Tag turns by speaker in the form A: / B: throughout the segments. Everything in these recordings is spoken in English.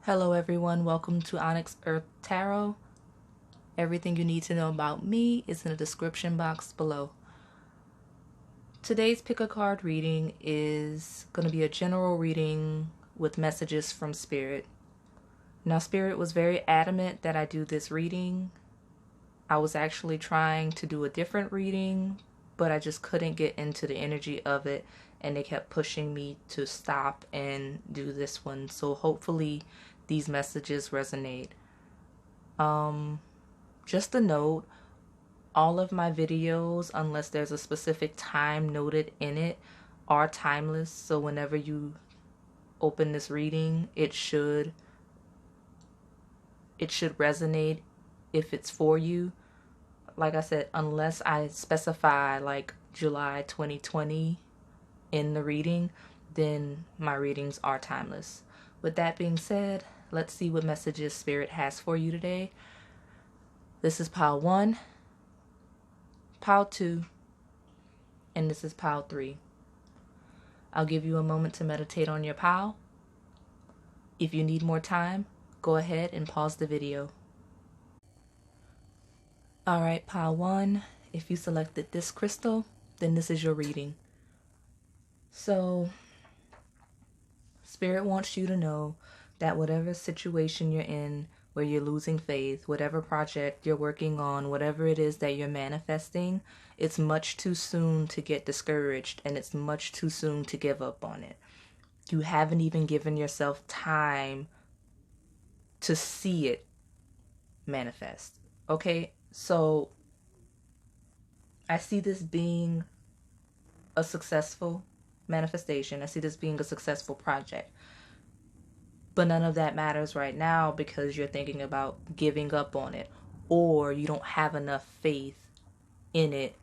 A: Hello everyone, welcome to Onyx Earth Tarot. Everything you need to know about me is in the description box below. Today's pick a card reading is going to be a general reading with messages from Spirit. Now Spirit was very adamant that I do this reading. I was actually trying to do a different reading, but I just couldn't get into the energy of it, and they kept pushing me to stop and do this one. So hopefully these messages resonate. Just a note, all of my videos, unless there's a specific time noted in it, are timeless. So whenever you open this reading, it should resonate if it's for you. Like I said, unless I specify like July 2020 in the reading, then my readings are timeless. With that being said, let's see what messages Spirit has for you today. This is pile 1, pile 2, and this is pile 3. I'll give you a moment to meditate on your pile. If you need more time, go ahead and pause the video. Alright, pile 1, if you selected this crystal, then this is your reading. So, Spirit wants you to know that whatever situation you're in, where you're losing faith, whatever project you're working on, whatever it is that you're manifesting, it's much too soon to get discouraged, and it's much too soon to give up on it. You haven't even given yourself time to see it manifest. Okay? So I see this being a successful manifestation. I see this being a successful project. But none of that matters right now because you're thinking about giving up on it, or you don't have enough faith in it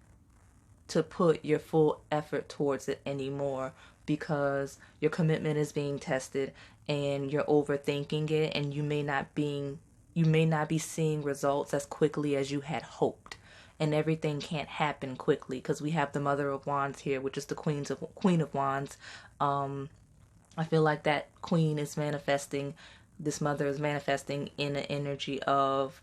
A: to put your full effort towards it anymore because your commitment is being tested and you're overthinking it, and you may not be seeing results as quickly as you had hoped. And everything can't happen quickly because we have the Mother of Wands here, which is the Queen of Wands. I feel like that queen is manifesting, this mother is manifesting in an energy of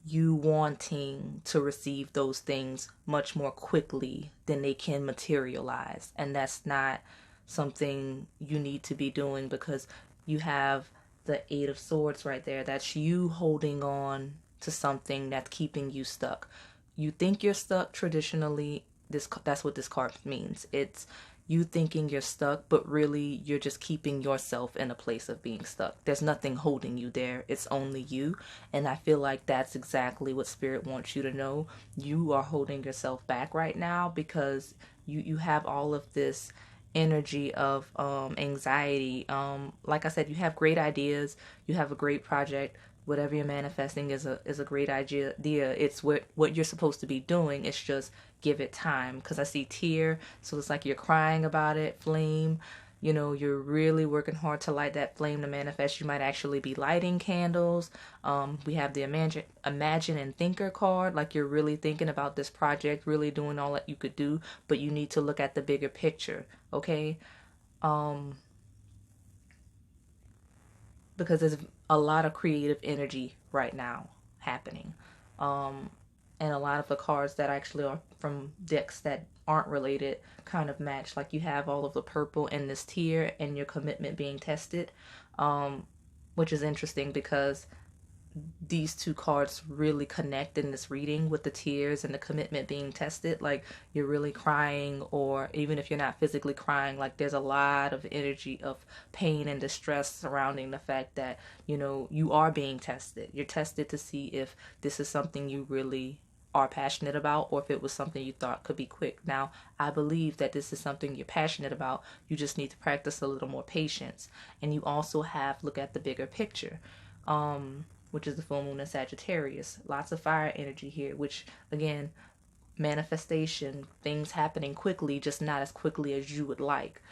A: you wanting to receive those things much more quickly than they can materialize. And that's not something you need to be doing because you have the Eight of Swords right there. That's you holding on to something that's keeping you stuck. You think you're stuck traditionally. That's what this card means. It's you thinking you're stuck, but really you're just keeping yourself in a place of being stuck. There's nothing holding you there. It's only you. And I feel like that's exactly what Spirit wants you to know. You are holding yourself back right now because you have all of this energy of anxiety. Like I said, you have great ideas. You have a great project. Whatever you're manifesting is a great idea. It's what you're supposed to be doing. It's just give it time. Because I see tear, so it's like you're crying about it. Flame, you're really working hard to light that flame to manifest. You might actually be lighting candles. We have the imagine and thinker card, like you're really thinking about this project, really doing all that you could do, but you need to look at the bigger picture. Okay. Because there's a lot of creative energy right now happening. And a lot of the cards that actually are from decks that aren't related kind of match. Like you have all of the purple in this tier and your commitment being tested, which is interesting because these two cards really connect in this reading with the tears and the commitment being tested. Like you're really crying, or even if you're not physically crying, like there's a lot of energy of pain and distress surrounding the fact that you are being tested. You're tested to see if this is something you really are passionate about, or if it was something you thought could be quick. Now I believe that this is something you're passionate about. You just need to practice a little more patience. And you also have look at the bigger picture, which is the full moon in Sagittarius. Lots of fire energy here, which again, manifestation, things happening quickly, just not as quickly as you would like.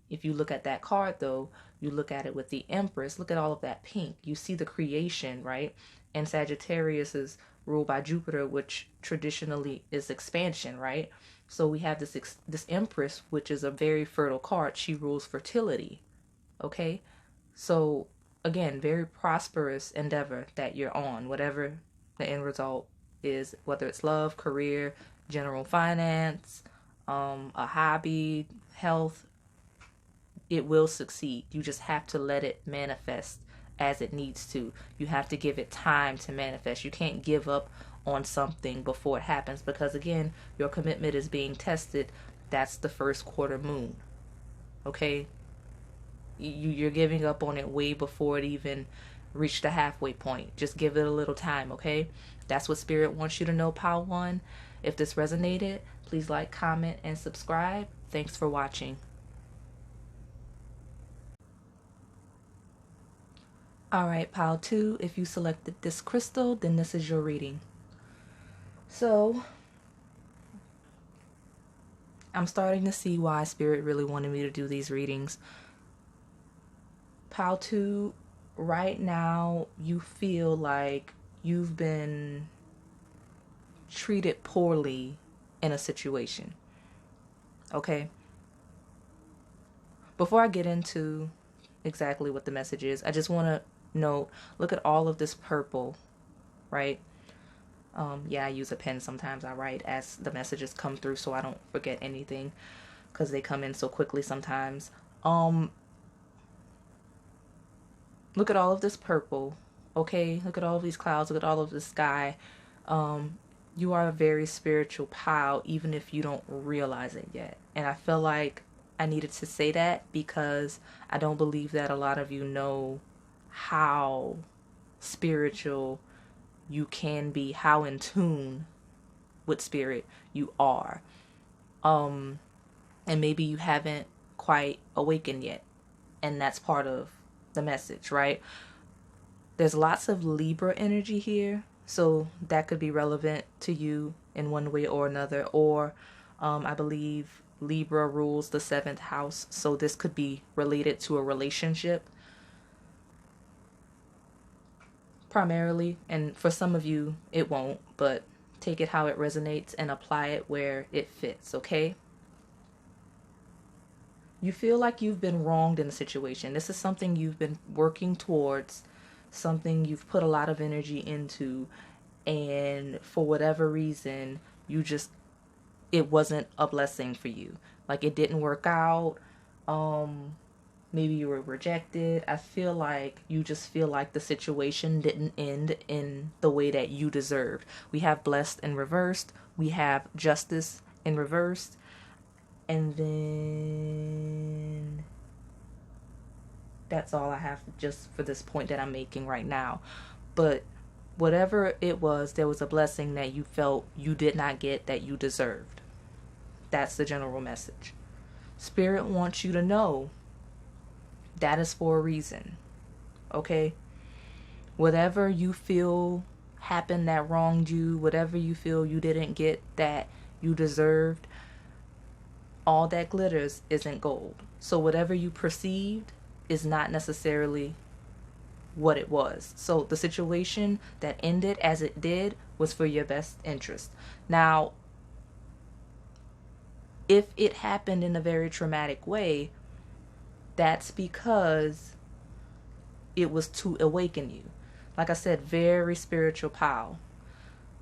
A: If you look at that card though, you look at it with the Empress, look at all of that pink. You see the creation, right? And Sagittarius is ruled by Jupiter, which traditionally is expansion, right? So we have this Empress, which is a very fertile card. She rules fertility. Okay? So again, very prosperous endeavor that you're on, whatever the end result is, whether it's love, career, general finance, a hobby, health, it will succeed. You just have to let it manifest as it needs to. You have to give it time to manifest. You can't give up on something before it happens, because again, your commitment is being tested. That's the first quarter moon. Okay? You're giving up on it way before it even reached the halfway point. Just give it a little time, okay? That's what Spirit wants you to know, Pile 1. If this resonated, please like, comment, and subscribe. Thanks for watching. Alright, Pile 2, if you selected this crystal, then this is your reading. So, I'm starting to see why Spirit really wanted me to do these readings. Pile 2, right now you feel like you've been treated poorly in a situation. Okay? Before I get into exactly what the message is, I just want to note, look at all of this purple, right? Yeah, I use a pen sometimes. I write as the messages come through so I don't forget anything, because they come in so quickly sometimes. Look at all of this purple, okay? Look at all of these clouds. Look at all of the sky. You are a very spiritual pile, even if you don't realize it yet. And I feel like I needed to say that because I don't believe that a lot of you know how spiritual you can be, how in tune with spirit you are. And maybe you haven't quite awakened yet. And that's part of the message, right? There's lots of Libra energy here, so that could be relevant to you in one way or another. Or I believe Libra rules the 7th house, so this could be related to a relationship primarily. And for some of you it won't, but take it how it resonates and apply it where it fits, okay? You feel like you've been wronged in a situation. This is something you've been working towards, something you've put a lot of energy into, and for whatever reason, it wasn't a blessing for you. Like, it didn't work out. Maybe you were rejected. I feel like you just feel like the situation didn't end in the way that you deserved. We have blessed and reversed. We have justice in reversed. And then that's all I have just for this point that I'm making right now. But whatever it was, there was a blessing that you felt you did not get that you deserved. That's the general message. Spirit wants you to know that is for a reason. Okay? Whatever you feel happened that wronged you, whatever you feel you didn't get that you deserved, all that glitters isn't gold. So whatever you perceived is not necessarily what it was. So the situation that ended as it did was for your best interest. Now, if it happened in a very traumatic way, that's because it was to awaken you. Like I said, very spiritual pile.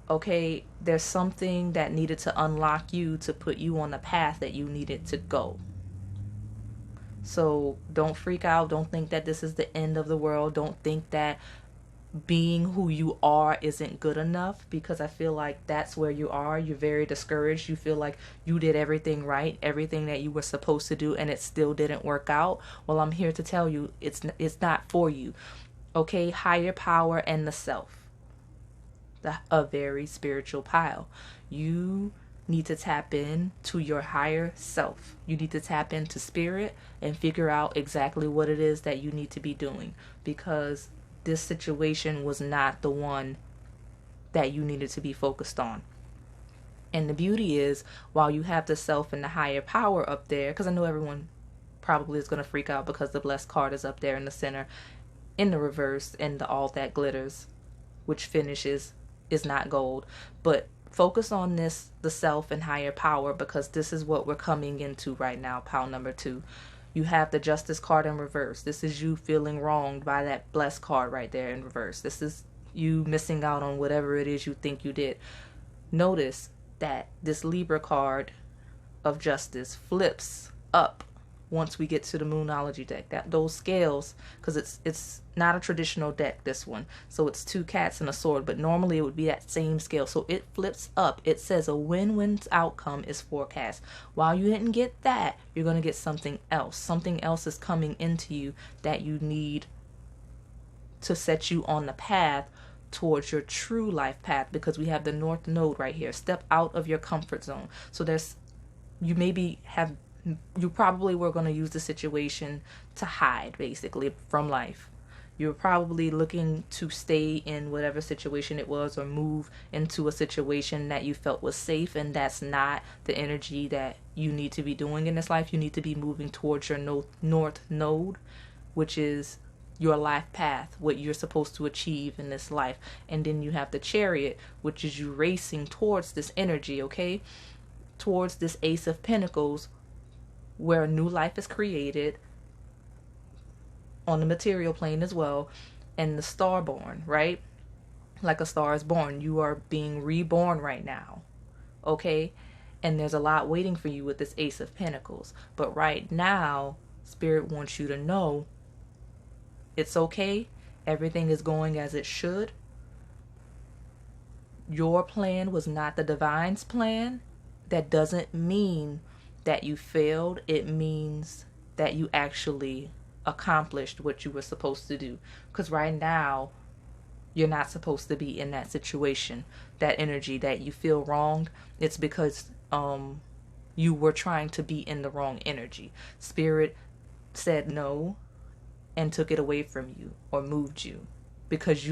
A: Okay, there's something that needed to unlock you to put you on the path that you needed to go. So don't freak out. Don't think that this is the end of the world. Don't think that being who you are isn't good enough, because I feel like that's where you are. You're very discouraged. You feel like you did everything right, everything that you were supposed to do, and it still didn't work out. Well, I'm here to tell you it's not for you. Okay, higher power and the self. A very spiritual pile. You need to tap in to your higher self. You need to tap into spirit and figure out exactly what it is that you need to be doing, because this situation was not the one that you needed to be focused on. And the beauty is, while you have the self and the higher power up there, because I know everyone probably is going to freak out because the blessed card is up there in the center, in the reverse, and all that glitters, which finishes, is not gold. But focus on this, the self and higher power, because this is what we're coming into right now, pile number 2. You have the Justice card in reverse. This is you feeling wronged by that Blessed card right there in reverse. This is you missing out on whatever it is you think you did. Notice that this Libra card of Justice flips up once we get to the Moonology deck. That those scales, because it's not a traditional deck, this one, so it's two cats and a sword, but normally it would be that same scale, so it flips up. It says a win-win outcome is forecast. While you didn't get that, you're going to get something else. Something else is coming into you that you need to set you on the path towards your true life path, because we have the North Node right here. Step out of your comfort zone. So you probably were going to use the situation to hide basically from life. You're probably looking to stay in whatever situation it was, or move into a situation that you felt was safe, and that's not the energy that you need to be doing in this life. You need to be moving towards your North Node, which is your life path, what you're supposed to achieve in this life. And then you have the Chariot, which is you racing towards this energy, okay? Towards this Ace of Pentacles, where a new life is created on the material plane as well. And the Starborn, right? Like a star is born. You are being reborn right now, okay? And there's a lot waiting for you with this Ace of Pentacles. But right now, Spirit wants you to know it's okay. Everything is going as it should. Your plan was not the divine's plan. That doesn't mean that you failed. It means that you actually accomplished what you were supposed to do. Because right now, you're not supposed to be in that situation. That energy that you feel wronged, it's because you were trying to be in the wrong energy. Spirit said no and took it away from you, or moved you, because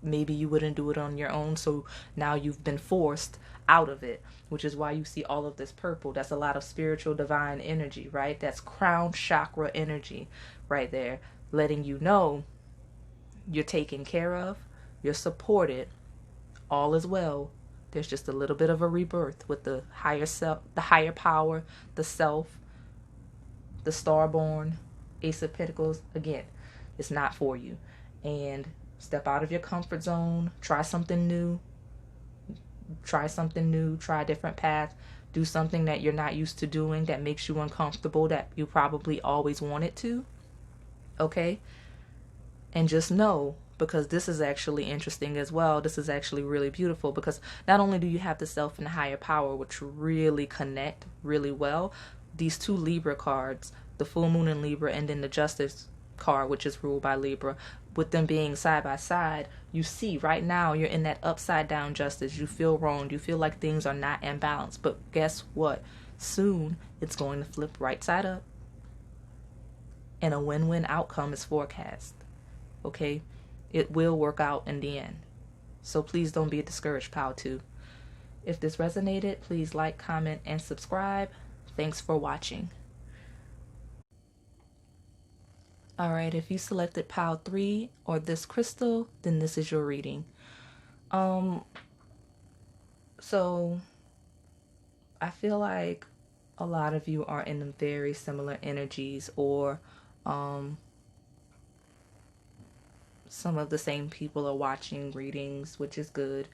A: maybe you wouldn't do it on your own. So now you've been forced out of it, which is why you see all of this purple. That's a lot of spiritual divine energy, right? That's crown chakra energy right there, letting you know you're taken care of, you're supported, all is well. There's just a little bit of a rebirth with the higher self, the higher power, the self, the Starborn, Ace of Pentacles. Again, it's not for you. And step out of your comfort zone. Try something new. Try a different path. Do something that you're not used to doing, that makes you uncomfortable, that you probably always wanted to. Okay? And just know, because this is actually interesting as well. This is actually really beautiful, because not only do you have the self and the higher power, which really connect really well, these two Libra cards, the full moon in Libra, and then the Justice card, which is ruled by Libra, with them being side by side, you see right now you're in that upside down Justice. You feel wronged. You feel like things are not in balance. But guess what? Soon it's going to flip right side up, and a win-win outcome is forecast. Okay? It will work out in the end. So please don't be discouraged, pal, too. If this resonated, please like, comment, and subscribe. Thanks for watching. Alright, if you selected pile 3 or this crystal, then this is your reading. So I feel like a lot of you are in very similar energies, or some of the same people are watching readings, which is good.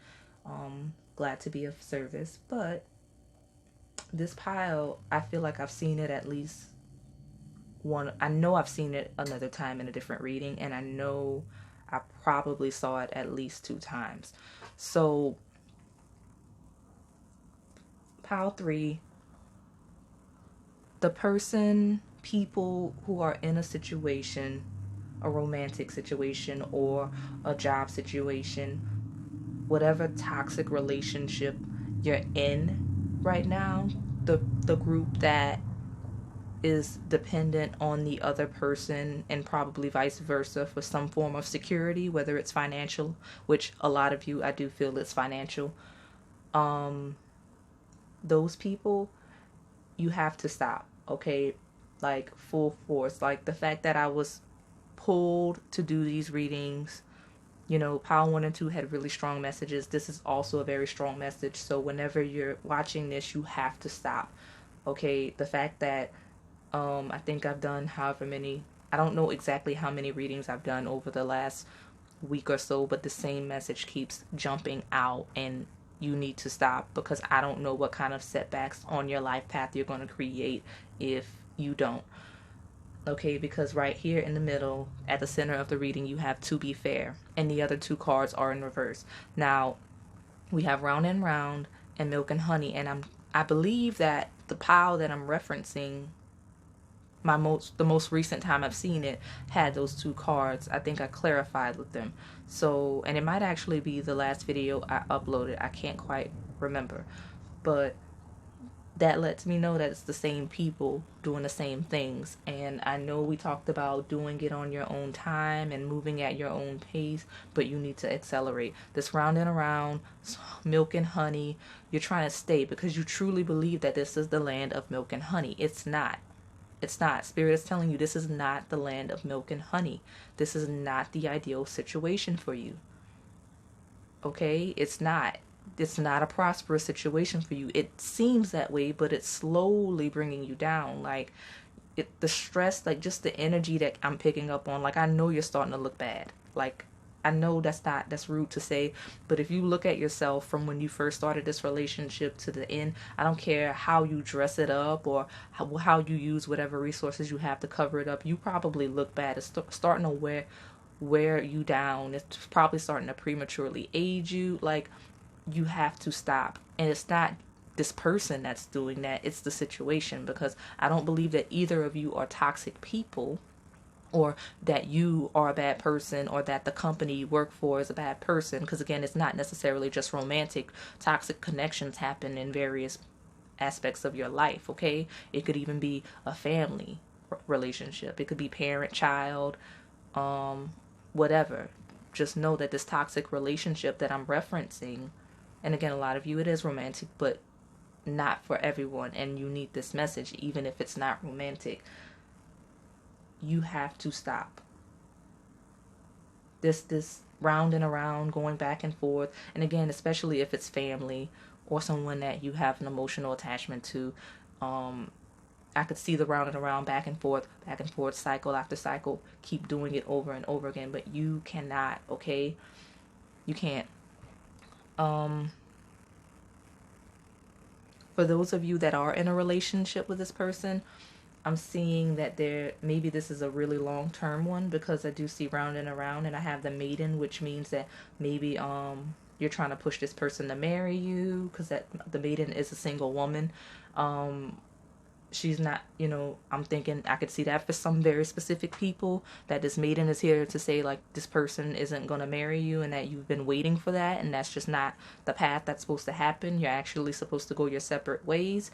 A: Glad to be of service. But this pile, I feel like I've seen it at least one. I know I've seen it another time in a different reading, and I know I probably saw it at least 2 times. So pile 3, the people who are in a situation, a romantic situation or a job situation, whatever toxic relationship you're in right now, the group that is dependent on the other person, and probably vice versa, for some form of security, whether it's financial, which a lot of you, I do feel it's financial. Those people, you have to stop, okay? Like full force. Like the fact that I was pulled to do these readings, you know, pile 1 and 2 had really strong messages. This is also a very strong message. So whenever you're watching this, you have to stop, okay? The fact that I think I've done however many, I don't know exactly how many readings I've done over the last week or so, but the same message keeps jumping out, and you need to stop, because I don't know what kind of setbacks on your life path you're going to create if you don't. Okay, because right here in the middle, at the center of the reading, you have to be fair, and the other two cards are in reverse. Now, we have round and round and milk and honey, and I believe that the pile that I'm referencing, the most recent time I've seen it, had those two cards. I think I clarified with them. So, and it might actually be the last video I uploaded. I can't quite remember, but that lets me know that it's the same people doing the same things. And I know we talked about doing it on your own time and moving at your own pace, but you need to accelerate. This round and around, milk and honey, you're trying to stay because you truly believe that this is the land of milk and honey. It's not. It's not. Spirit is telling you this is not the land of milk and honey. This is not the ideal situation for you. Okay? It's not. It's not a prosperous situation for you. It seems that way, but it's slowly bringing you down. Like, the stress, like just the energy that I'm picking up on, like I know you're starting to look bad. Like, I know that's rude to say, but if you look at yourself from when you first started this relationship to the end, I don't care how you dress it up or how you use whatever resources you have to cover it up, you probably look bad. It's starting to wear you down. It's probably starting to prematurely age you. Like, you have to stop. And it's not this person that's doing that, it's the situation, because I don't believe that either of you are toxic people, or that you are a bad person, or that the company you work for is a bad person, because again, it's not necessarily just romantic. Toxic connections happen in various aspects of your life. Okay, it could even be a family relationship, it could be parent child, whatever. Just know that this toxic relationship that I'm referencing, and again, a lot of you it is romantic, but not for everyone, and you need this message even if it's not romantic. You have to stop this round and around, going back and forth. And again, especially if it's family or someone that you have an emotional attachment to, I could see the round and around, back and forth, cycle after cycle. Keep doing it over and over again, but you cannot. Okay, you can't. For those of you that are in a relationship with this person, I'm seeing that maybe this is a really long-term one, because I do see round and around, and I have the maiden, which means that maybe you're trying to push this person to marry you, because the maiden is a single woman. She's not, I'm thinking I could see that for some very specific people, that this maiden is here to say, like, this person isn't going to marry you, and that you've been waiting for that, and that's just not the path that's supposed to happen. You're actually supposed to go your separate ways.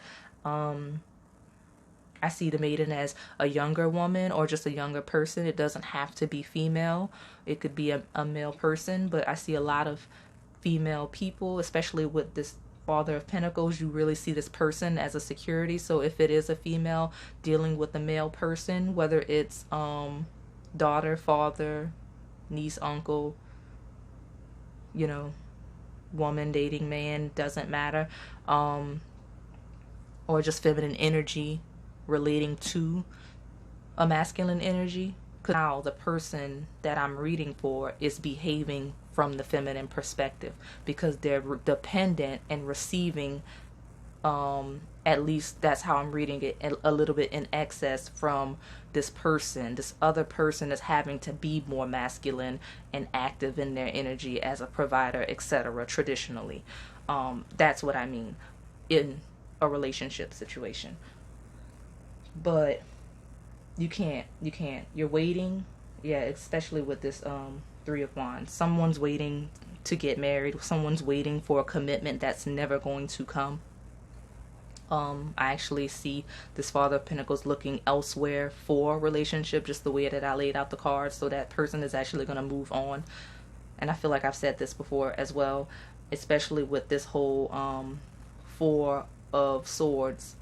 A: I see the maiden as a younger woman or just a younger person. It doesn't have to be female. It could be a male person, but I see a lot of female people, especially with this Father of Pentacles. You really see this person as a security. So if it is a female dealing with a male person, whether it's daughter, father, niece, uncle, woman dating man, doesn't matter, or just feminine energy relating to a masculine energy, because now the person that I'm reading for is behaving from the feminine perspective, because they're dependent and receiving, at least that's how I'm reading it, a little bit in excess from this person. This other person is having to be more masculine and active in their energy as a provider, etc., traditionally. That's what I mean in a relationship situation. But you can't. You're waiting. Yeah, especially with this Three of Wands. Someone's waiting to get married. Someone's waiting for a commitment that's never going to come. I actually see this Father of Pentacles looking elsewhere for a relationship, just the way that I laid out the cards. So that person is actually going to move on. And I feel like I've said this before as well, especially with this whole Four of Swords,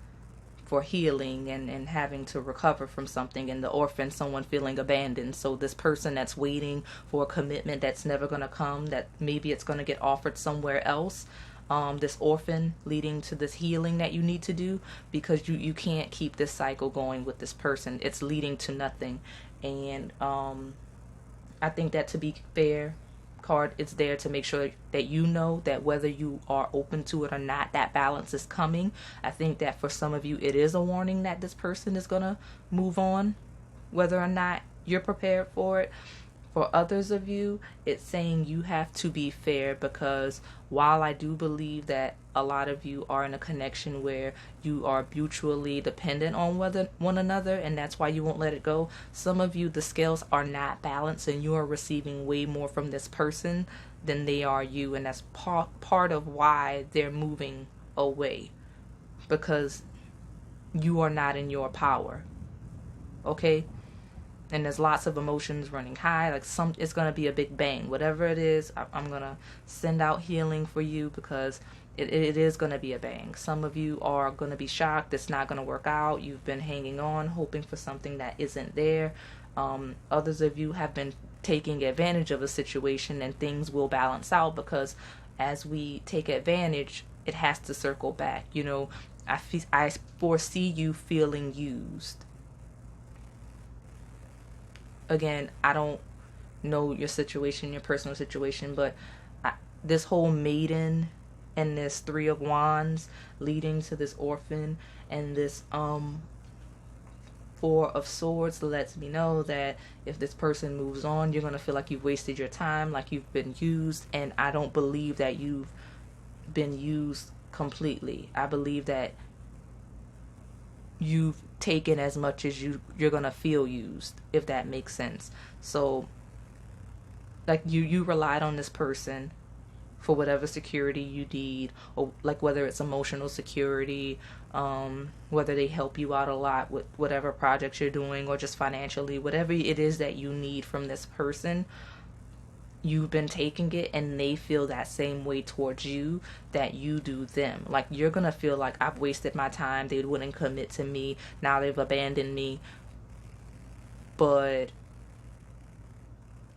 A: for healing and having to recover from something, and the orphan, someone feeling abandoned. So this person that's waiting for a commitment that's never going to come, that maybe it's going to get offered somewhere else, this orphan, leading to this healing that you need to do, because you can't keep this cycle going with this person. It's leading to nothing. And I think that, to be fair, card, it's there to make sure that you know that whether you are open to it or not, that balance is coming. I think that for some of you, it is a warning that this person is going to move on, whether or not you're prepared for it. For others of you, it's saying you have to be fair, because while I do believe that a lot of you are in a connection where you are mutually dependent on one another, and that's why you won't let it go, some of you, the scales are not balanced and you are receiving way more from this person than they are you, and that's part of why they're moving away, because you are not in your power. Okay? And there's lots of emotions running high. Like, it's going to be a big bang. Whatever it is, I'm going to send out healing for you, because it is going to be a bang. Some of you are going to be shocked. It's not going to work out. You've been hanging on, hoping for something that isn't there. Others of you have been taking advantage of a situation, and things will balance out, because as we take advantage, it has to circle back. You know, I foresee you feeling used. Again, I don't know your situation, your personal situation, but this whole maiden and this 3 of Wands leading to this orphan and this 4 of Swords lets me know that if this person moves on, you're going to feel like you've wasted your time, like you've been used. And I don't believe that you've been used completely. I believe that you've taken as much as you're gonna feel used, if that makes sense. So, like, you relied on this person for whatever security you need, or like whether it's emotional security, whether they help you out a lot with whatever projects you're doing, or just financially, whatever it is that you need from this person. You've been taking it, and they feel that same way towards you that you do them. Like, you're gonna feel like, I've wasted my time, they wouldn't commit to me, now they've abandoned me. But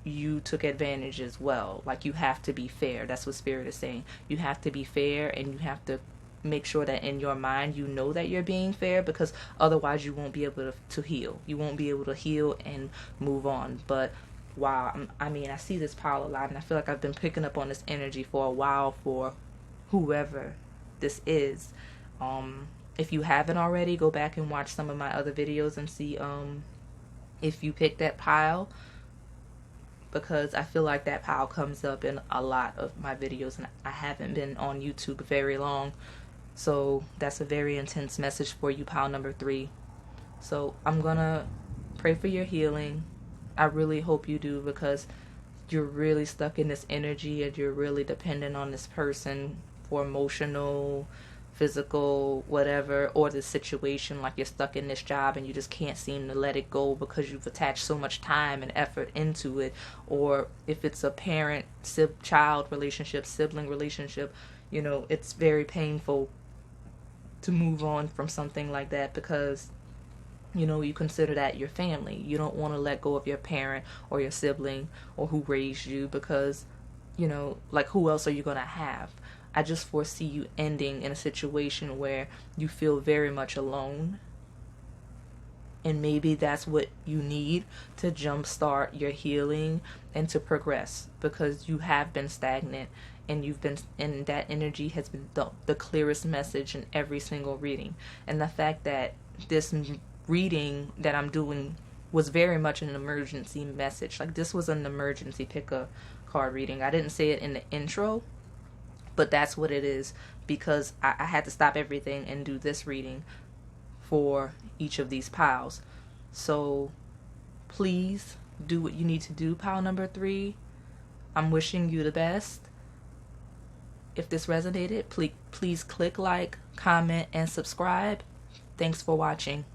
A: you took advantage as well. Like, you have to be fair. That's what Spirit is saying. You have to be fair, and you have to make sure that in your mind you know that you're being fair, because otherwise you won't be able to heal. You won't be able to heal and move on. But wow, I mean, I see this pile a lot, and I feel like I've been picking up on this energy for a while for whoever this is. If you haven't already, go back and watch some of my other videos and see if you pick that pile, because I feel like that pile comes up in a lot of my videos, and I haven't been on YouTube very long, so that's a very intense message for you, pile number 3. So I'm gonna pray for your healing. I really hope you do, because you're really stuck in this energy, and you're really dependent on this person for emotional, physical, whatever, or the situation. Like, you're stuck in this job and you just can't seem to let it go because you've attached so much time and effort into it. Or if it's a parent-child relationship, sibling relationship, you know, it's very painful to move on from something like that, because you know, you consider that your family. You don't want to let go of your parent or your sibling or who raised you, because, you know, like, who else are you going to have? I just foresee you ending in a situation where you feel very much alone. And maybe that's what you need to jumpstart your healing and to progress, because you have been stagnant, and and that energy has been the clearest message in every single reading. And the fact that this reading that I'm doing was very much an emergency message. Like, this was an emergency pick a card reading. I didn't say it in the intro, but that's what it is, because I had to stop everything and do this reading for each of these piles. So please do what you need to do, pile number 3. I'm wishing you the best. If this resonated, please click like, comment, and subscribe. Thanks for watching.